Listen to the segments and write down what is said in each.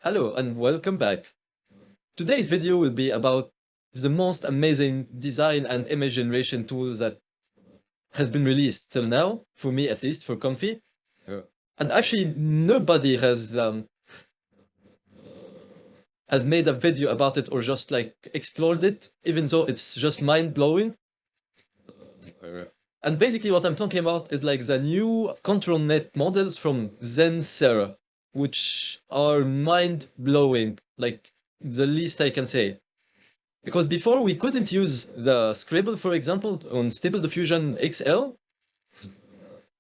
Hello and welcome back. Today's video will be about the most amazing design and image generation tool that has been released till now, for me at least, for Comfy. And actually nobody has made a video about it or just like explored it, even though it's just mind-blowing. And basically what I'm talking about is like the new ControlNet models from xinsin, which are mind-blowing, like the least I can say. Because before we couldn't use the scribble, for example, on Stable Diffusion XL,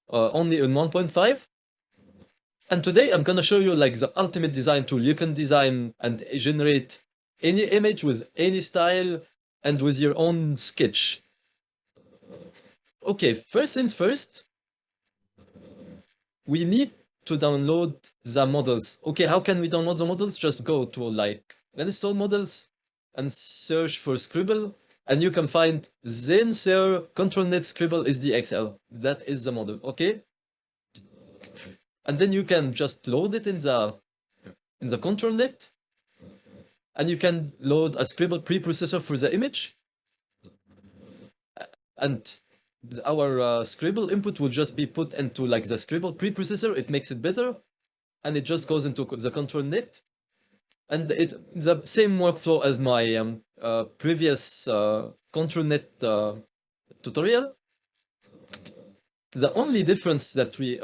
only on 1.5. And today I'm gonna show you like the ultimate design tool. You can design and generate any image with any style and with your own sketch. Okay, first things first, we need to download the models. Okay, how can we download the models? Just go to like install models and search for Scribble, and you can find xinsin ControlNet Scribble sdxl. That is the model, okay? And then you can just load it in the ControlNet, and you can load a Scribble preprocessor for the image, and our Scribble input will just be put into like the Scribble preprocessor. It makes it better, and it just goes into the ControlNet, and it's the same workflow as my previous ControlNet tutorial. The only difference that we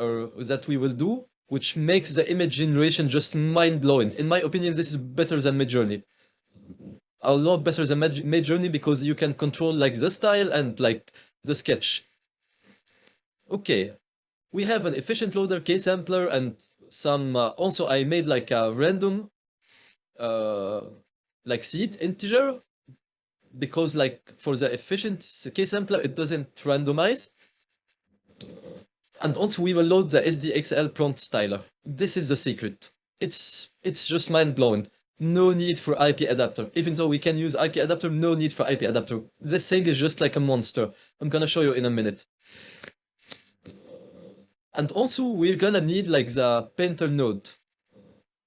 will do, which makes the image generation just mind-blowing. In my opinion, this is better than Midjourney. A lot better than Midjourney because you can control like the style and like the sketch. Okay, we have an efficient loader, K-sampler, and some also I made like a random like seed integer, because like for the efficient K-sampler it doesn't randomize. And also we will load the sdxl prompt styler. This is the secret. It's just mind-blowing. No need for IP adapter. Even though we can use IP adapter, no need for IP adapter. This thing is just like a monster. I'm gonna show you in a minute. And also we're gonna need like the painter node.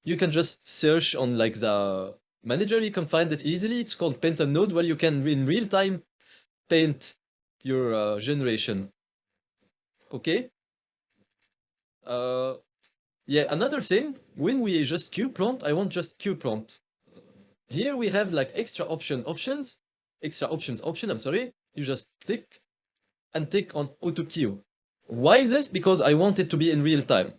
You can just search on like the manager, you can find it easily. It's called painter node, where you can in real time paint your generation. Okay? Yeah, another thing, when we just qprompt, I want just qprompt. Here we have like extra options, I'm sorry. You just tick and tick on auto queue. Why this? Because I want it to be in real time.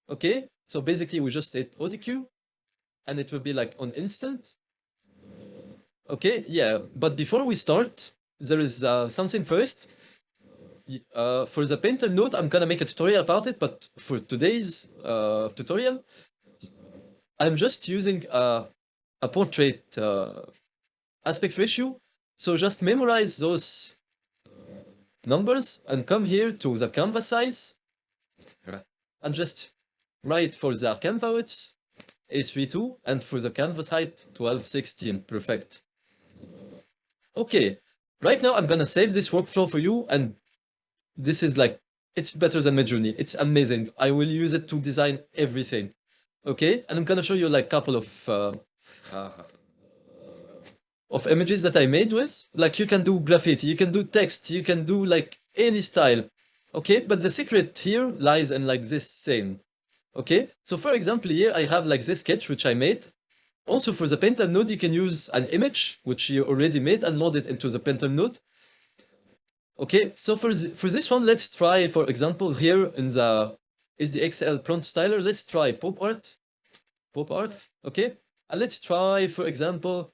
Okay, so basically we just hit auto queue and it will be like on instant. Okay, yeah, but before we start, there is something first. For the painter node, I'm gonna make a tutorial about it, but for today's tutorial, I'm just using a portrait aspect ratio. So just memorize those numbers and come here to the canvas size and just write for the canvas width A32 and for the canvas height 1216. Perfect. Okay, right now I'm gonna save this workflow for you, and this is like, it's better than Midjourney. It's amazing. I will use it to design everything. Okay, and I'm gonna show you like a couple of images that I made with. Like you can do graffiti, you can do text, you can do like any style. Okay, but the secret here lies in like this thing. Okay, so for example here I have like this sketch which I made. Also for the painter node you can use an image which you already made and load it into the painter node. Okay, so for this one, let's try, for example, here in the sdxl prompt styler, let's try pop art, okay? And let's try, for example,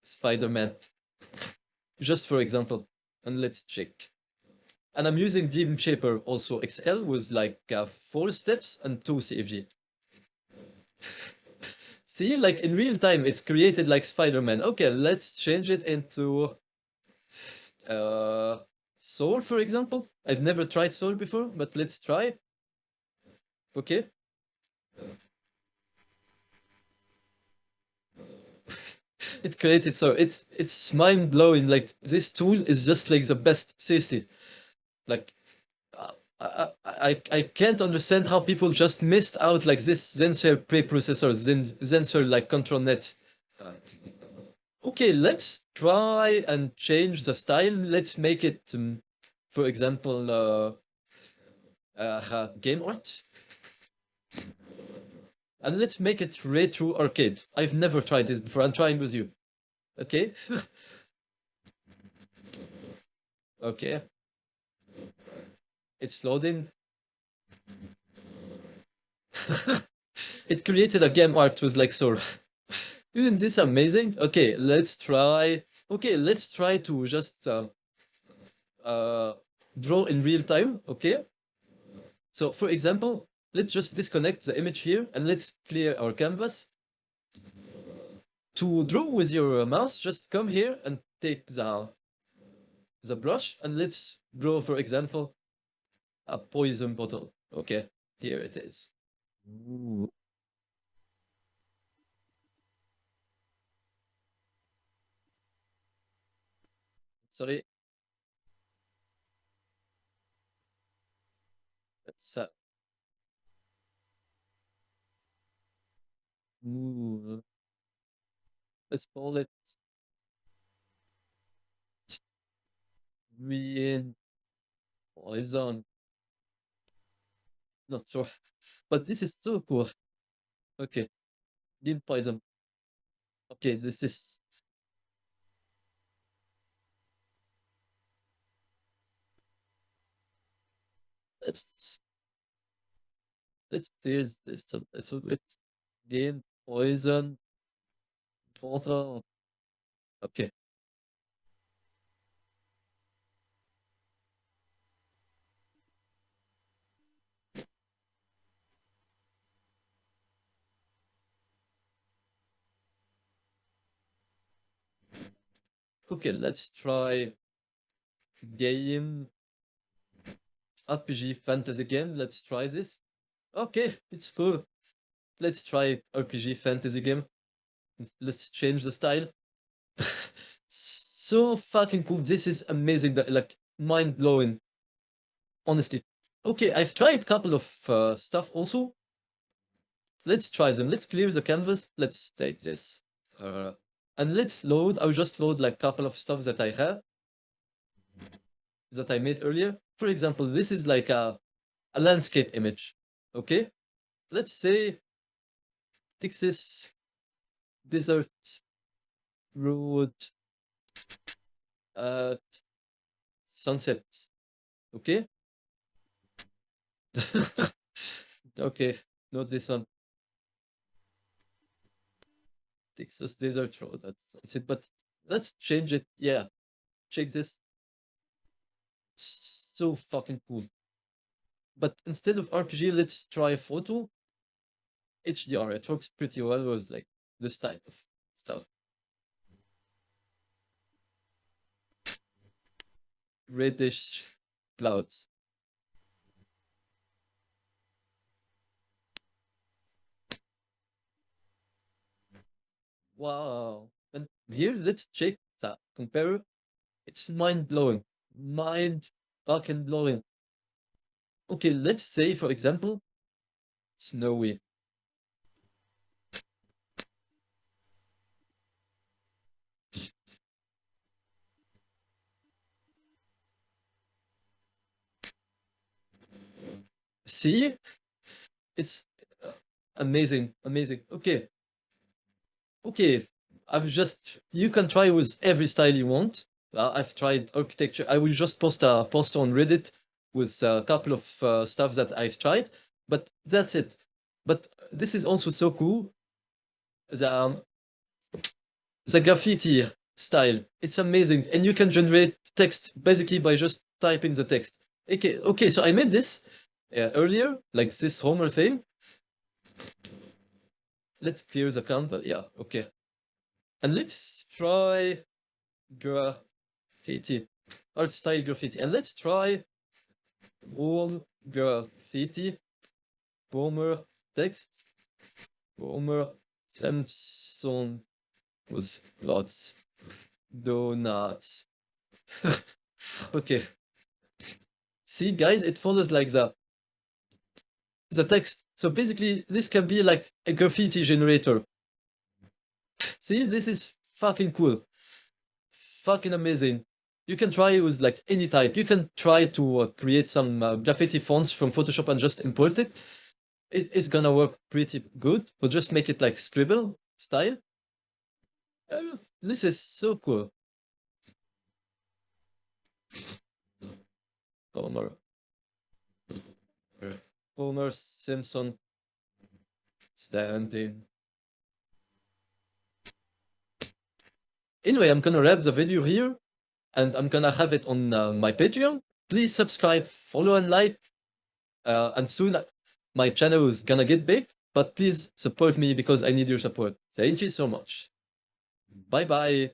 Spider-Man, just for example, and let's check. And I'm using Dream Shaper also XL with like 4 steps and 2 CFG. See, like in real time, it's created like Spider-Man. Okay, let's change it into Soul, for example. I've never tried Soul before, but let's try. Okay. It creates it, so it's mind-blowing. Like this tool is just like the best, seriously. Like I can't understand how people just missed out like this Zensor preprocessor, Zensor like ControlNet. Okay, let's try and change the style. Let's make it, for example, game art. And let's make it retro arcade. I've never tried this before. I'm trying with you. Okay. Okay. It's loading. It created a game art with like so. Isn't this amazing? Okay, let's try. Okay, let's try to just draw in real time. Okay. So for example, let's just disconnect the image here and let's clear our canvas. To draw with your mouse, just come here and take the brush and let's draw, for example, a poison bottle. Okay, here it is. Ooh. Sorry. Let's ooh. Let's call it green poison. Not sure, but this is so cool. Okay, green poison. Okay, this is. Let's clear this a little bit. Green poison bottle. Okay. Okay, let's try game RPG fantasy game. Let's try this. Okay, it's cool. Let's try RPG fantasy game. Let's change the style. So fucking cool. This is amazing. Like mind blowing. Honestly. Okay, I've tried a couple of stuff also. Let's try them. Let's clear the canvas. Let's take this. And let's load. I'll just load like a couple of stuff that I have that I made earlier. For example, this is like a landscape image. Okay, let's say Texas desert road at sunset. Okay. Okay, not this one. Texas desert road at sunset, but let's change it. Yeah, check this. So fucking cool. But instead of RPG, let's try photo. HDR. It works pretty well with like this type of stuff. Reddish clouds. Wow. And here, let's check that. Compare. It's mind blowing. Mind fucking blowing. Okay, let's say, for example, snowy. See? It's amazing. Amazing. Okay. Okay. You can try with every style you want. I've tried architecture. I will just post a post on Reddit with a couple of stuff that I've tried, but that's it. But this is also so cool. The, um, the graffiti style. It's amazing. And you can generate text basically by just typing the text. Okay, so I made this earlier, like this Homer thing. Let's clear the canvas. Yeah, okay. And let's try graffiti, art style graffiti. And let's try all graffiti, Homer text, Homer Samson with lots donuts. Okay. See, guys, it follows like that. the text. So basically, this can be like a graffiti generator. See, this is fucking cool. Fucking amazing. You can try with like any type. You can try to create some graffiti fonts from Photoshop and just import it. It is gonna work pretty good. We'll just make it like scribble style. This is so cool. Homer Simpson standing. Anyway, I'm gonna wrap the video here, and I'm gonna have it on my Patreon. Please subscribe, follow, and like. And soon my channel is gonna get big, but please support me because I need your support. Thank you so much. Bye bye.